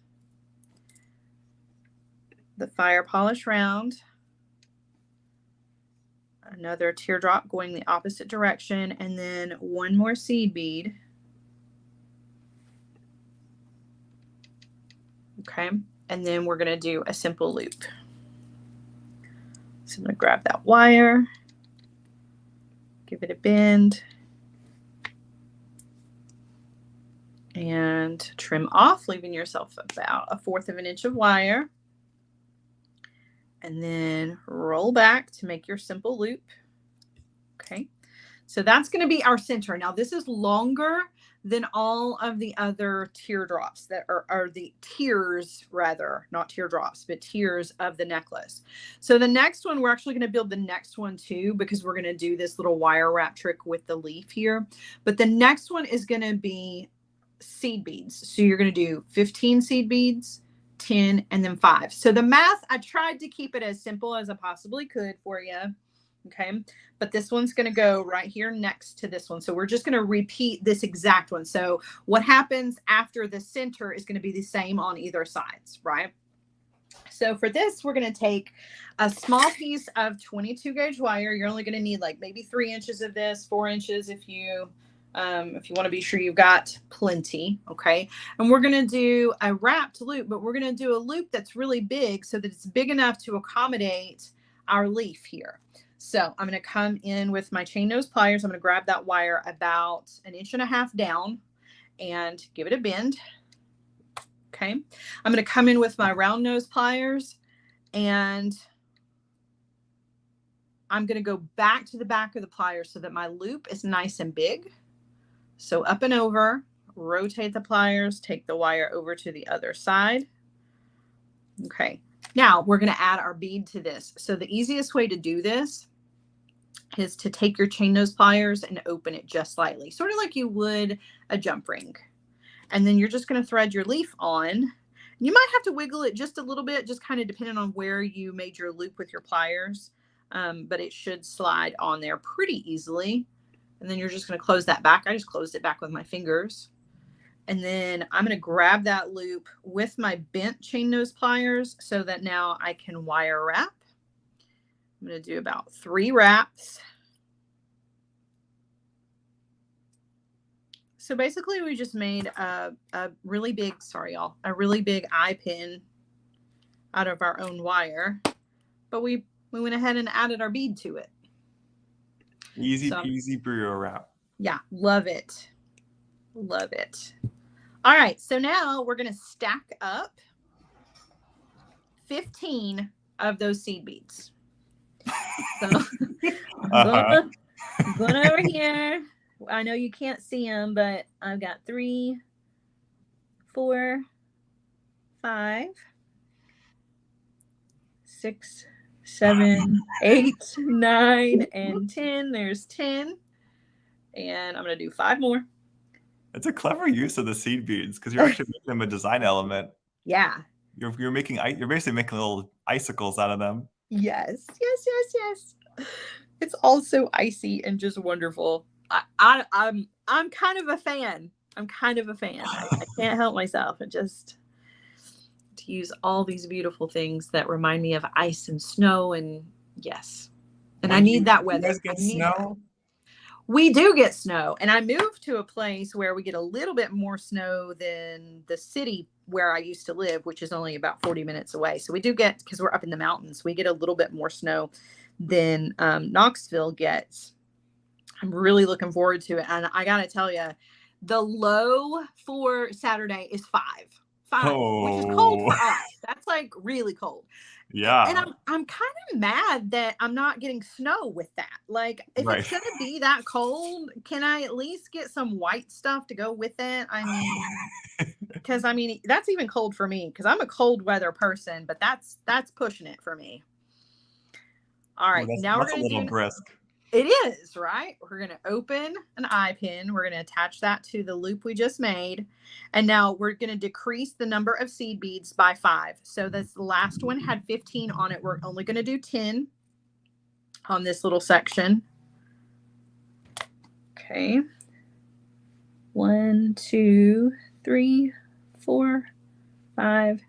the fire polish round, another teardrop going the opposite direction, and then 1 more seed bead. Okay, and then we're going to do a simple loop. So I'm going to grab that wire, give it a bend, and trim off, leaving yourself about 1/4 of an inch of wire. And then roll back to make your simple loop. Okay, so that's going to be our center. Now this is longer than all of the other teardrops that are the tiers, rather, not teardrops, but tiers of the necklace. So the next one, we're actually going to build the next one too, because we're going to do this little wire wrap trick with the leaf here. But the next one is going to be seed beads. So you're going to do 15 seed beads, 10, and then 5. So the math, I tried to keep it as simple as I possibly could for you. Okay, but this one's going to go right here next to this one. So we're just going to repeat this exact one. So what happens after the center is going to be the same on either sides, right? So for this, we're going to take a small piece of 22 gauge wire. You're only going to need like maybe 3 inches of this, 4 inches if you want to be sure you've got plenty. Okay, and we're going to do a wrapped loop, but we're going to do a loop that's really big so that it's big enough to accommodate our leaf here. So I'm going to come in with my chain nose pliers. I'm going to grab that wire about 1.5 inches down and give it a bend. Okay, I'm going to come in with my round nose pliers, and I'm going to go back to the back of the pliers so that my loop is nice and big. So up and over, rotate the pliers, take the wire over to the other side. Okay, now we're going to add our bead to this. So the easiest way to do this is to take your chain nose pliers and open it just slightly, sort of like you would a jump ring. And then you're just going to thread your leaf on. You might have to wiggle it just a little bit, just kind of depending on where you made your loop with your pliers. But it should slide on there pretty easily. And then you're just going to close that back. I just closed it back with my fingers. And then I'm going to grab that loop with my bent chain nose pliers so that now I can wire wrap. I'm going to do about 3 wraps. So basically we just made a really big, sorry y'all, a really big eye pin out of our own wire, but we went ahead and added our bead to it.
Easy peasy burrito wrap.
Yeah, love it. Love it. All right, so now we're going to stack up 15 of those seed beads. So going over here. I know you can't see them, but I've got 3, 4, 5, 6, 7, 8, 9, and 10. There's 10. And I'm going to do 5 more.
It's a clever use of the seed beads because you're actually making them a design element.
Yeah.
You're basically making little icicles out of them.
Yes. It's all so icy and just wonderful. I'm kind of a fan. I can't help myself. And just to use all these beautiful things that remind me of ice and snow, and yes. And I need that weather.
You guys get snow?
We do get snow. And I moved to a place where we get a little bit more snow than the city where I used to live, which is only about 40 minutes away. So we do get, because we're up in the mountains, we get a little bit more snow than Knoxville gets. I'm really looking forward to it. And I got to tell you, the low for Saturday is 5. 5, which is cold for us. That's like really cold.
Yeah.
And I'm kind of mad that I'm not getting snow with that. Like, if
Right.
it's going to be that cold, can I at least get some white stuff to go with it? I mean, because I mean, that's even cold for me because I'm a cold weather person, but that's pushing it for me. All right, now we're going to do
brisk.
It is, right? We're going to open an eye pin. We're going to attach that to the loop we just made. And now we're going to decrease the number of seed beads by 5. So this last one had 15 on it. We're only going to do 10 on this little section. Okay. 1, 2, 3, 4, 5,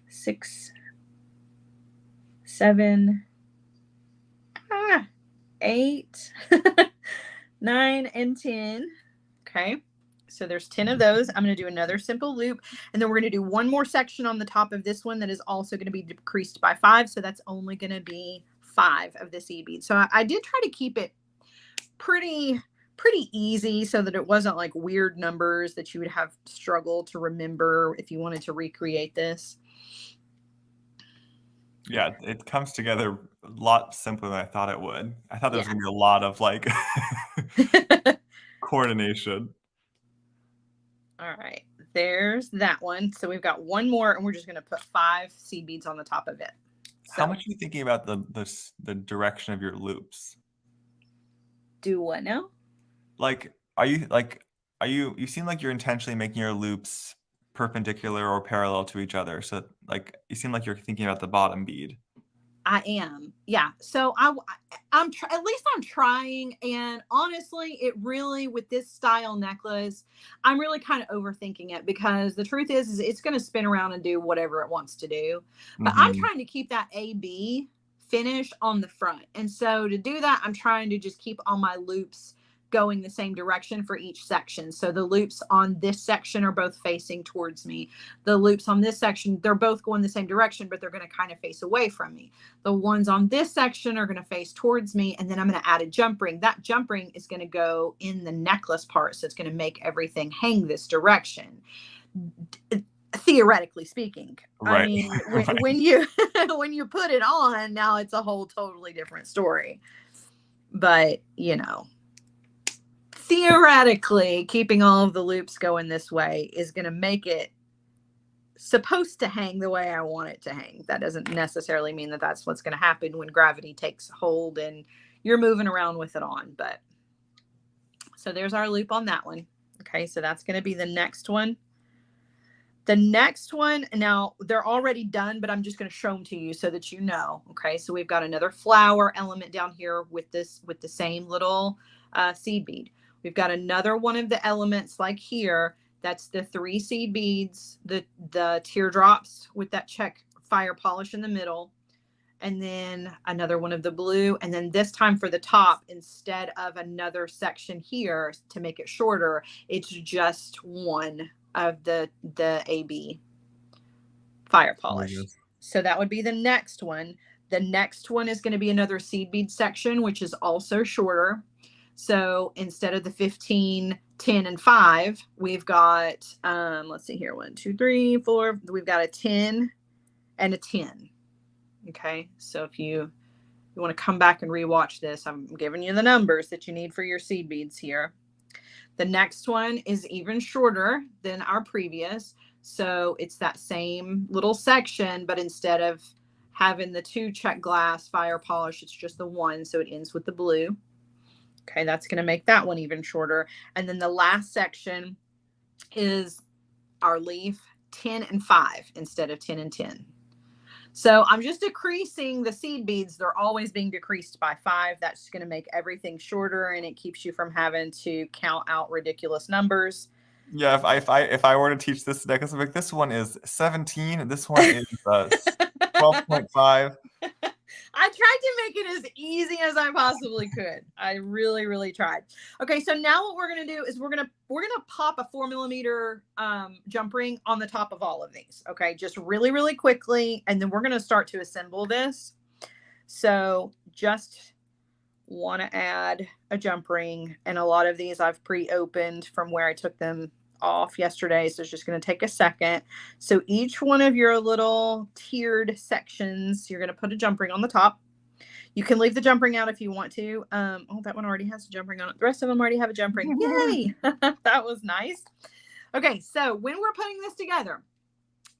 6, 7, 8, 9, and 10. Okay, so there's 10 of those. I'm going to do another simple loop, and then we're going to do one more section on the top of this one that is also going to be decreased by 5. So that's only going to be 5 of the seed beads. So I did try to keep it pretty easy so that it wasn't like weird numbers that you would have struggled to remember if you wanted to recreate this.
Yeah, it comes together a lot simpler than I thought it would. I thought there was going to be a lot of like coordination.
All right, there's that one. So we've got one more, and we're just going to put 5 seed beads on the top of it. So,
how much are you thinking about the direction of your loops?
Do what now?
You seem like you're intentionally making your loops perpendicular or parallel to each other. So like you seem like you're thinking about the bottom bead.
I am. Yeah. So I'm at least I'm trying. And honestly, it really, with this style necklace, I'm really kind of overthinking it because the truth is it's going to spin around and do whatever it wants to do. But I'm trying to keep that AB finish on the front. And so to do that, I'm trying to just keep all my loops going the same direction for each section. So the loops on this section are both facing towards me. The loops on this section, they're both going the same direction, but they're going to kind of face away from me. The ones on this section are going to face towards me, and then I'm going to add a jump ring. That jump ring is going to go in the necklace part, so it's going to make everything hang this direction. Theoretically speaking,
right.
I mean, when you when you put it on, now it's a whole totally different story. But you know, theoretically, keeping all of the loops going this way is going to make it supposed to hang the way I want it to hang. That doesn't necessarily mean that that's what's going to happen when gravity takes hold and you're moving around with it on. But so there's our loop on that one. Okay, so that's going to be the next one. The next one, now they're already done, but I'm just going to show them to you so that you know. Okay, so we've got another flower element down here with this, with the same little seed bead. We've got another one of the elements like here. That's the 3 seed beads, the teardrops with that check fire polish in the middle. And then another one of the blue. And then this time for the top, instead of another section here to make it shorter, it's just one of the AB fire polish. So that would be the next one. The next one is going to be another seed bead section, which is also shorter. So instead of the 15, 10, and 5, we've got, let's see here, 1, 2, 3, 4. We've got a 10 and a 10. Okay, so if you want to come back and rewatch this, I'm giving you the numbers that you need for your seed beads here. The next one is even shorter than our previous. So it's that same little section, but instead of having the 2 check glass fire polish, it's just the 1. So it ends with the blue. Okay, that's going to make that one even shorter. And then the last section is our leaf 10 and 5 instead of 10 and 10. So I'm just decreasing the seed beads. They're always being decreased by 5. That's going to make everything shorter, and it keeps you from having to count out ridiculous numbers.
Yeah, if I were to teach this necklace, like this one is 17, and this one is 12.5.
I tried to make it as easy as I possibly could. I really, really tried. Okay, so now what we're gonna do is we're gonna pop a 4mm jump ring on the top of all of these. Okay, just really, really quickly, and then we're gonna start to assemble this. So just want to add a jump ring, and a lot of these I've pre-opened from where I took them off yesterday, so it's just going to take a second. So each one of your little tiered sections, you're going to put a jump ring on the top. You can leave the jump ring out if you want to. Oh, that one already has a jump ring on it. The rest of them already have a jump ring. Yay! That was nice. Okay, so when we're putting this together,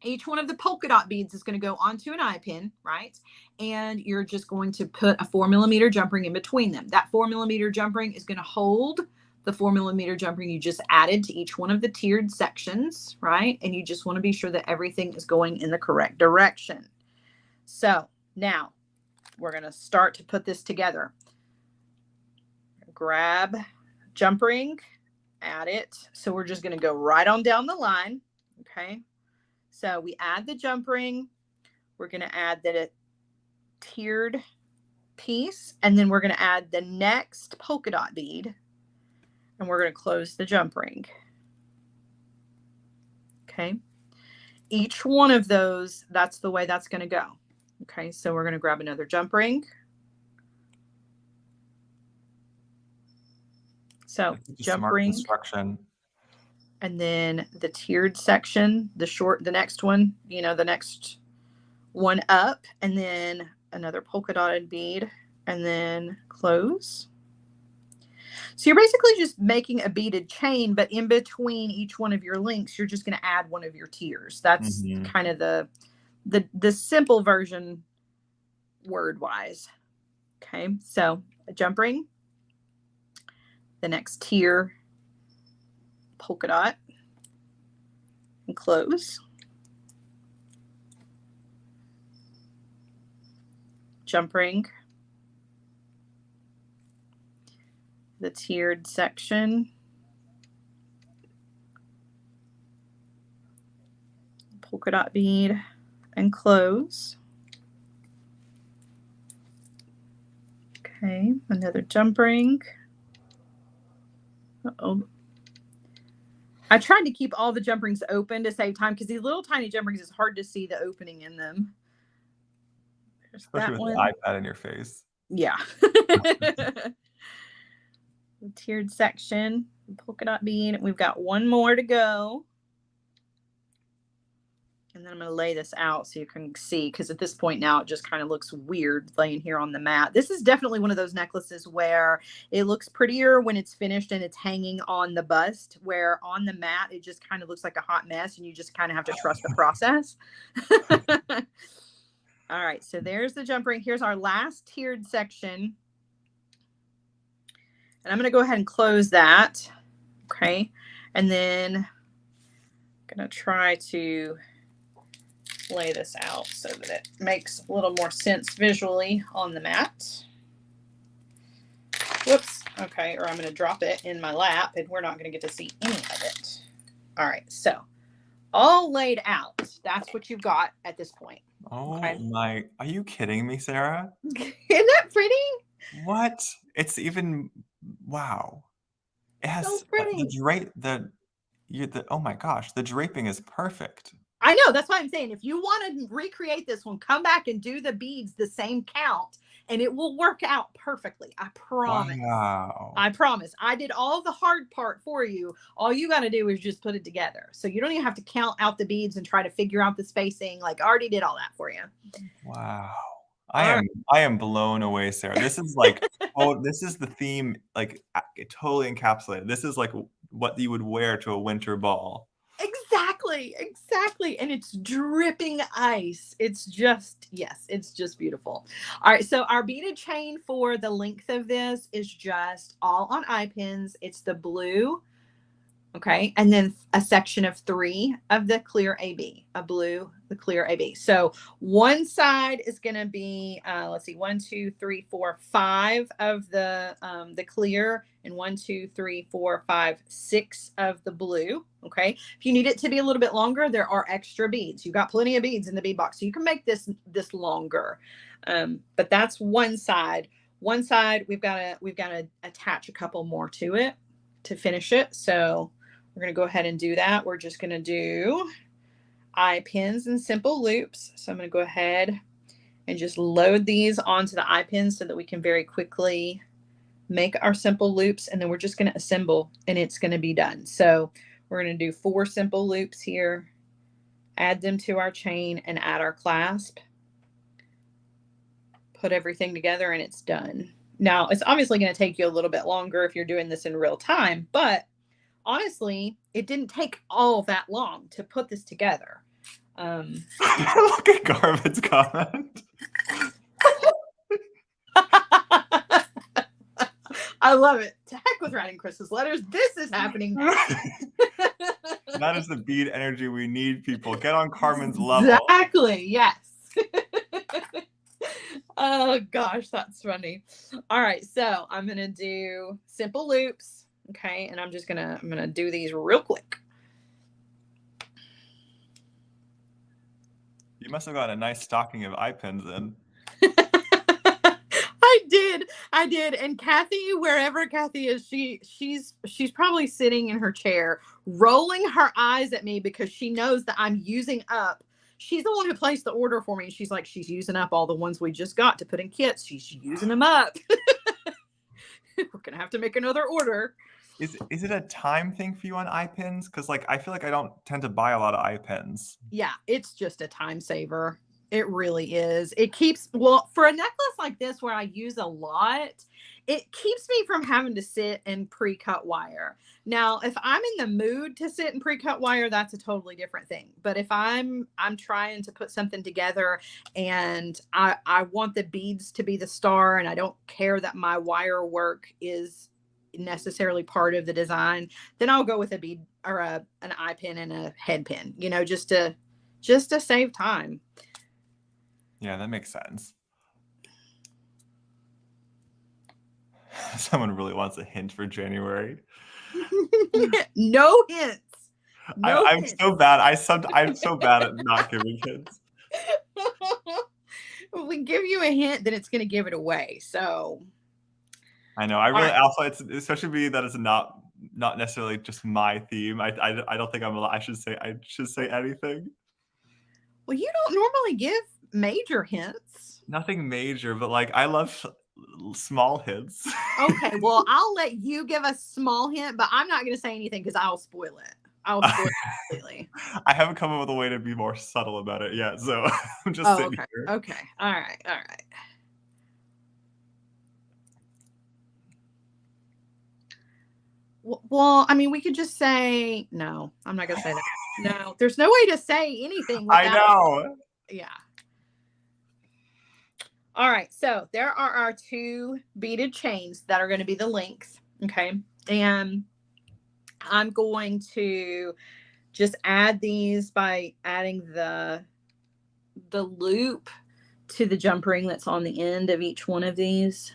each one of the polka dot beads is going to go onto an eye pin, right? And you're just going to put a 4mm jump ring in between them. That 4mm jump ring is going to hold the 4mm jump ring you just added to each one of the tiered sections, right? And you just want to be sure that everything is going in the correct direction. So now we're going to start to put this together. Grab jump ring, add it. So we're just going to go right on down the line. Okay. So we add the jump ring. We're going to add the tiered piece, and then we're going to add the next polka dot bead, and we're going to close the jump ring. Okay. Each one of those, that's the way that's going to go. Okay, so we're going to grab another jump ring. So jump ring,
construction,
and then the tiered section, the next one, you know, the next one up, and then another polka dotted bead, and then close. So you're basically just making a beaded chain, but in between each one of your links, you're just going to add one of your tiers. That's kind of the simple version word wise. Okay, so a jump ring, the next tier polka dot, and close. Jump ring, the tiered section, polka dot bead, and close. Okay, another jump ring. Uh-oh. I tried to keep all the jump rings open to save time because these little tiny jump rings, it's hard to see the opening in them. There's
especially
that
with
one.
the iPad in your face.
Yeah. The tiered section, polka dot bead. We've got one more to go. And then I'm going to lay this out so you can see, because at this point now it just kind of looks weird laying here on the mat. This is definitely one of those necklaces where it looks prettier when it's finished and it's hanging on the bust, where on the mat it just kind of looks like a hot mess and you just kind of have to trust the process. All right, so there's the jump ring. Here's our last tiered section. And I'm going to go ahead and close that. Okay, and then I'm going to try to lay this out so that it makes a little more sense visually on the mat. Whoops. Okay, or I'm going to drop it in my lap and we're not going to get to see any of it. All right, so all laid out. That's what you've got at this point.
Oh my, are you kidding me, Sarah?
Isn't that pretty?
What? It's even, wow. It has
so pretty.
Oh my gosh, the draping is perfect.
I know, that's why I'm saying if you want to recreate this one, come back and do the beads the same count and it will work out perfectly. I promise.
Wow.
I promise. I did all the hard part for you. All you got to do is just put it together. So you don't even have to count out the beads and try to figure out the spacing. Like I already did all that for you.
Wow. I am blown away, Sarah. This is like, this is the theme, like totally encapsulated. This is like what you would wear to a winter ball.
Exactly. And it's dripping ice. It's just, yes, it's just beautiful. All right. So our beaded chain for the length of this is just all on eye pins. It's the blue. Okay. And then a section of 3 of the clear AB, the clear AB. So one side is going to be, let's see, 1, 2, 3, 4, 5 of the clear, and 1, 2, 3, 4, 5, 6 of the blue. Okay. If you need it to be a little bit longer, there are extra beads. You've got plenty of beads in the bead box, so you can make this longer. But that's one side. One side, we've got to attach a couple more to it to finish it. So we're going to go ahead and do that. We're just going to do eye pins and simple loops. So I'm going to go ahead and just load these onto the eye pins so that we can very quickly make our simple loops. And then we're just going to assemble and it's going to be done. So We're going to do 4 simple loops here, add them to our chain, and add our clasp. Put everything together and it's done. Now, it's obviously going to take you a little bit longer if you're doing this in real time, but honestly, it didn't take all that long to put this together.
Look at Garvin's comment.
I love it. To heck with writing Christmas letters. This is happening now.
That is the bead energy we need, people. Get on Carmen's level.
Exactly. Yes. Oh gosh, that's funny. All right, so I'm gonna do simple loops. Okay, and I'm gonna do these real quick.
You must have got a nice stocking of eye pins in.
I did. And Kathy, wherever Kathy is, she's probably sitting in her chair, rolling her eyes at me because she knows that I'm using up. She's the one who placed the order for me. She's like, she's using up all the ones we just got to put in kits. She's using them up. We're gonna have to make another order.
Is it a time thing for you on eye pins? Because like I feel like I don't tend to buy a lot of eye pins.
Yeah, it's just a time saver. It really is. It keeps, well, for a necklace like this where I use a lot, it keeps me from having to sit and pre-cut wire. Now, if I'm in the mood to sit and pre-cut wire, that's a totally different thing. But if I'm trying to put something together and I want the beads to be the star and I don't care that my wire work is necessarily part of the design, then I'll go with a bead or an eye pin and a head pin, you know, just to save time.
Yeah, that makes sense. Someone really wants a hint for January.
No hints. No
I'm
hints.
so bad. I'm so bad at not giving hints.
If we give you a hint, then it's going to give it away. So
I know. I really also, it's especially me that it's not necessarily just my theme. I don't think I should say anything.
Well, you don't normally give major hints.
Nothing major, but like I love small hints.
Okay, well, I'll let you give a small hint, but I'm not going to say anything because I'll spoil it. I'll spoil it completely.
I haven't come up with a way to be more subtle about it yet, so I'm just sitting here.
Okay. All right. Well, I mean, we could just say no. I'm not going to say that. No, there's no way to say anything.
I know.
Yeah. All right. So there are our 2 beaded chains that are going to be the length. Okay. And I'm going to just add these by adding the loop to the jump ring that's on the end of each one of these.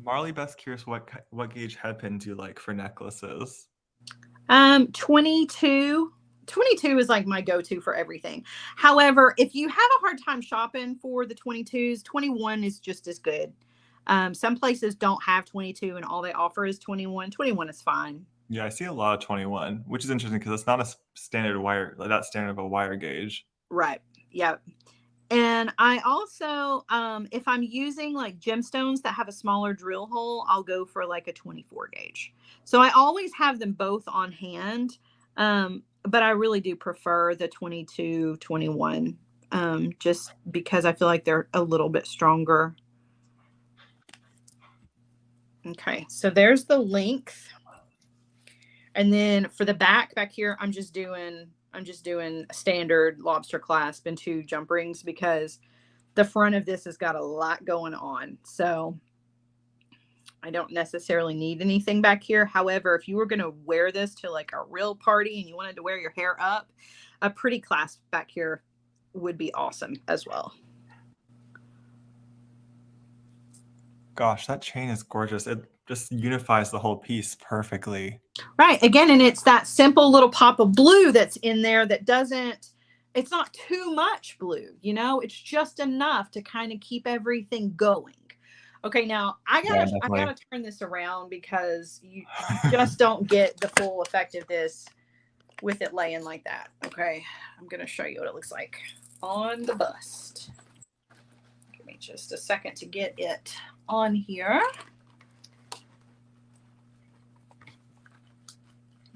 Marley Beth's curious what gauge head pin do you like for necklaces?
22. 22 is like my go-to for everything. However, if you have a hard time shopping for the 22s, 21 is just as good. Some places don't have 22 and all they offer is 21. 21 is fine.
Yeah, I see a lot of 21, which is interesting because it's not a standard wire, like that standard of a wire gauge.
Right. Yep. And I also, if I'm using like gemstones that have a smaller drill hole, I'll go for like a 24 gauge. So I always have them both on hand. But I really do prefer the 22, 21, just because I feel like they're a little bit stronger. Okay, so there's the length. And then for the back here, I'm just doing a standard lobster clasp and 2 jump rings because the front of this has got a lot going on. So I don't necessarily need anything back here. However, if you were going to wear this to like a real party and you wanted to wear your hair up, a pretty clasp back here would be awesome as well.
Gosh, that chain is gorgeous. It just unifies the whole piece perfectly.
Right. Again, and it's that simple little pop of blue that's in there that it's not too much blue, you know, it's just enough to kind of keep everything going. Okay, now I gotta turn this around because you just don't get the full effect of this with it laying like that. Okay, I'm gonna show you what it looks like on the bust. Give me just a second to get it on here.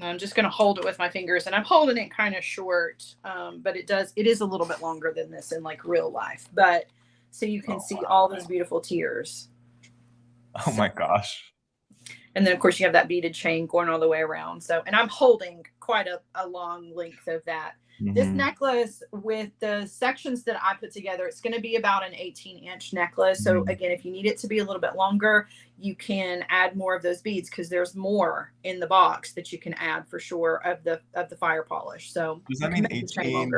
I'm just going to hold it with my fingers, and I'm holding it kind of short, but it is a little bit longer than this in like real life. But so you can see all those beautiful tears.
Oh my gosh.
And then of course you have that beaded chain going all the way around. So, and I'm holding quite a long length of that. This necklace with the sections that I put together, it's going to be about an 18-inch necklace. So again, if you need it to be a little bit longer, you can add more of those beads because there's more in the box that you can add for sure of the fire polish. So
does that mean 18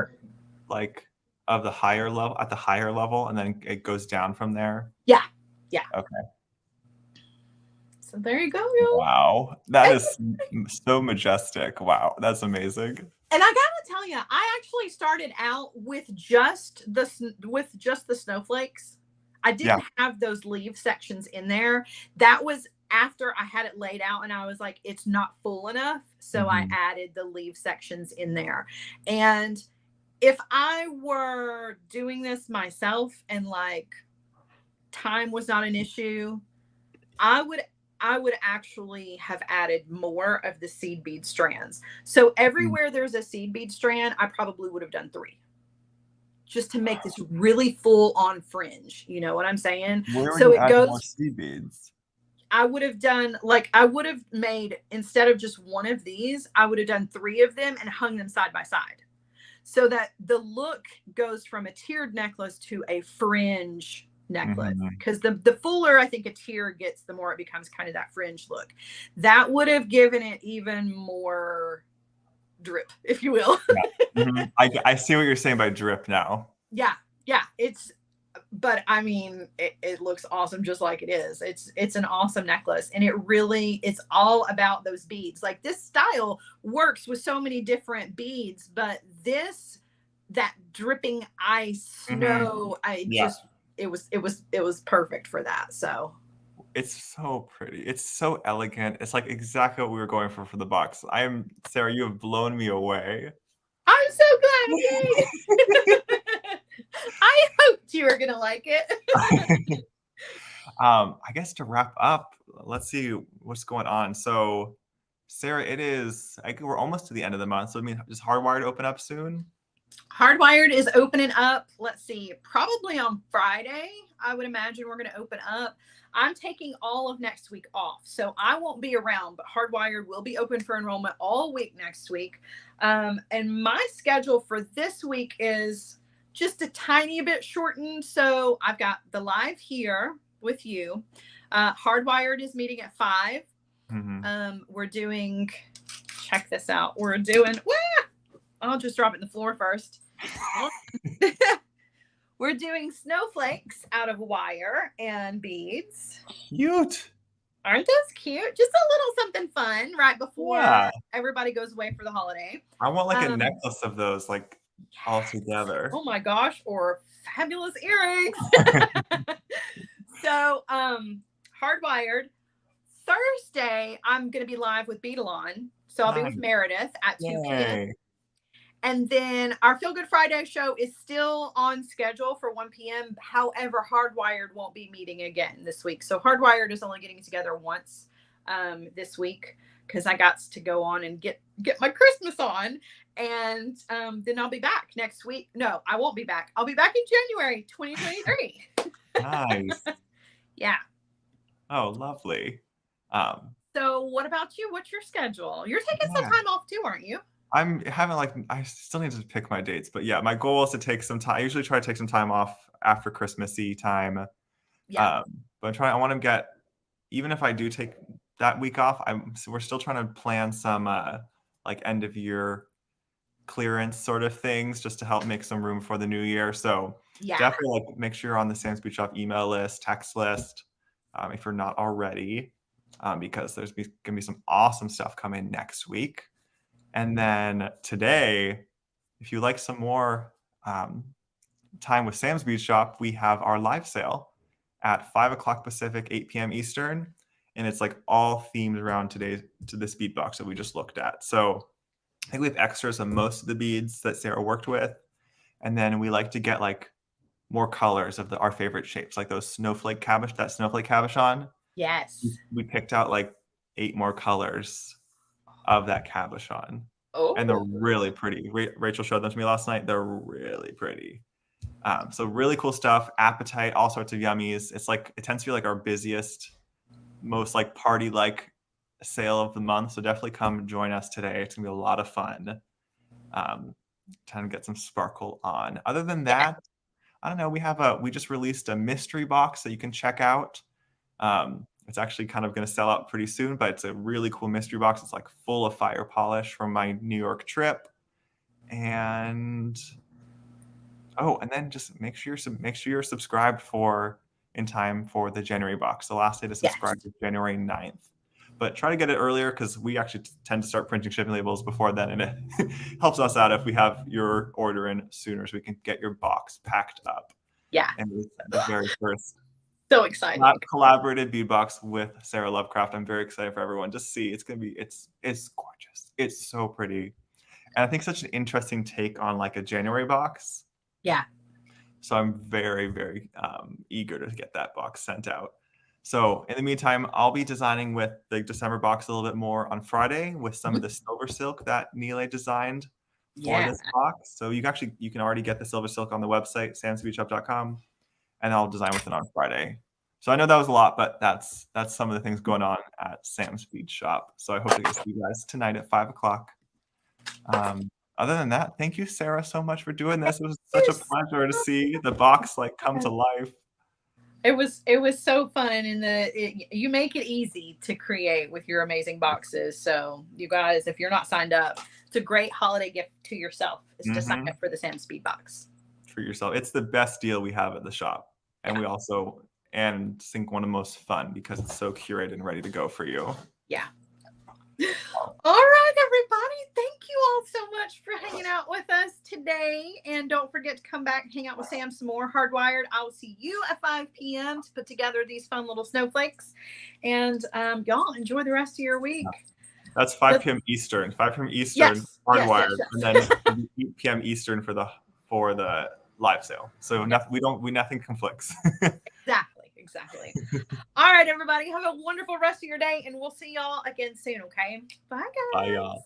like of the higher level, at the higher level, and then it goes down from there?
Yeah.
Okay.
So there you go, y'all.
Wow, that is so majestic. Wow, that's amazing.
And I gotta tell you, I actually started out with just the snowflakes. I didn't have those leaf sections in there. That was after I had it laid out, and I was like, it's not full enough. So I added the leaf sections in there. And if I were doing this myself and like time was not an issue, I would actually have added more of the seed bead strands. So everywhere there's a seed bead strand, I probably would have done 3 just to make this really full on fringe. You know what I'm saying?
So it goes more seed beads.
I would have done I would have made, instead of just one of these, I would have done 3 of them and hung them side by side so that the look goes from a tiered necklace to a fringe necklace, because the fuller I think a tier gets, the more it becomes kind of that fringe look. That would have given it even more drip, if you will.
I see what you're saying by drip now.
Yeah, but I mean, it looks awesome just like it is. It's an awesome necklace, and it's all about those beads. Like, this style works with so many different beads, but that dripping ice snow, it was perfect for that. So
it's so pretty. It's so elegant. It's like exactly what we were going for the box. Sarah, you have blown me away.
I'm so glad. I hoped you were gonna like it.
I guess to wrap up, let's see what's going on. So, Sarah, we're almost to the end of the month. So, I mean, does Hardwired open up soon?
Hardwired is opening up, let's see, probably on Friday. I would imagine we're going to open up. I'm taking all of next week off, so I won't be around, but Hardwired will be open for enrollment all week next week. And my schedule for this week is just a tiny bit shortened. So I've got the live here with you. Hardwired is meeting at 5. We're doing, check this out. We're doing, I'll just drop it in the floor first. We're doing snowflakes out of wire and beads.
Cute.
Aren't those cute? Just a little something fun right before everybody goes away for the holiday.
I want like a necklace of those, like all together.
Oh my gosh, or fabulous earrings. So, Hardwired, Thursday, I'm going to be live with Beadalon. So I'll be with Meredith at 2 p.m. And then our Feel Good Friday show is still on schedule for 1 p.m. However, Hardwired won't be meeting again this week. So Hardwired is only getting together once this week, because I got to go on and get my Christmas on. And then I'll be back next week. No, I won't be back. I'll be back in January 2023.
Nice.
Yeah.
Oh, lovely.
So what about you? What's your schedule? You're taking some time off too, aren't you?
I still need to pick my dates, but yeah, my goal is to take some time. I usually try to take some time off after Christmassy time.
Yeah.
But I want to get, even if I do take that week off, we're still trying to plan some like end of year clearance sort of things just to help make some room for the new year. So definitely like make sure you're on the Sam's Bead Shop email list, text list, if you're not already, because there's going to be some awesome stuff coming next week. And then today, if you like some more time with Sam's Bead Shop, we have our live sale at 5 o'clock Pacific, 8 p.m. Eastern. And it's like all themed around to this bead box that we just looked at. So I think we have extras of most of the beads that Sarah worked with. And then we like to get like more colors of our favorite shapes, like those snowflake cabochon.
Yes.
We picked out like 8 more colors of that cabochon.
Oh.
And they're really pretty. Rachel showed them to me last night. They're really pretty. So really cool stuff. Appetite, all sorts of yummies. It's like, it tends to be like our busiest, most like party like sale of the month. So definitely come join us today. It's gonna be a lot of fun. Trying to get some sparkle on. Other than that, I don't know. We just released a mystery box that you can check out. It's actually kind of going to sell out pretty soon, but it's a really cool mystery box. It's like full of fire polish from my New York trip. And then just make sure you're subscribed in time for the January box. The last day to subscribe is January 9th. But try to get it earlier because we actually tend to start printing shipping labels before then, and it helps us out if we have your order in sooner so we can get your box packed up.
Yeah.
And it's the very first
so exciting
collaborated bead box with Sara Lovecraft. I'm very excited for everyone to see. It's gorgeous. It's so pretty. And I think such an interesting take on like a January box.
Yeah.
So I'm very, very eager to get that box sent out. So in the meantime, I'll be designing with the December box a little bit more on Friday with some of the silver silk that Nile designed for this box. So you can already get the silver silk on the website, samspeedshop.com, and I'll design with it on Friday. So I know that was a lot, but that's some of the things going on at Sam's Bead Shop. So I hope to see you guys tonight at 5:00. Other than that, thank you, Sara, so much for doing this. It was such a pleasure to see the box like come to life.
It was so fun, and you make it easy to create with your amazing boxes. So you guys, if you're not signed up, it's a great holiday gift to yourself is to sign up for the Sam Speed box. For yourself. It's the best deal we have at the shop. And we also think one of the most fun because it's so curated and ready to go for you. Yeah. All right, everybody. Thank you all so much for hanging out with us today. And don't forget to come back and hang out with Sam some more. Hardwired. I will see you at 5 p.m. to put together these fun little snowflakes. And y'all enjoy the rest of your week. That's 5 p.m. Eastern. 5 p.m. Eastern. Yes, Hardwired. Yes. And then 8 p.m. Eastern for the live sale. So nothing conflicts. Exactly. All right, everybody. Have a wonderful rest of your day, and we'll see y'all again soon, okay? Bye, guys. Bye, y'all.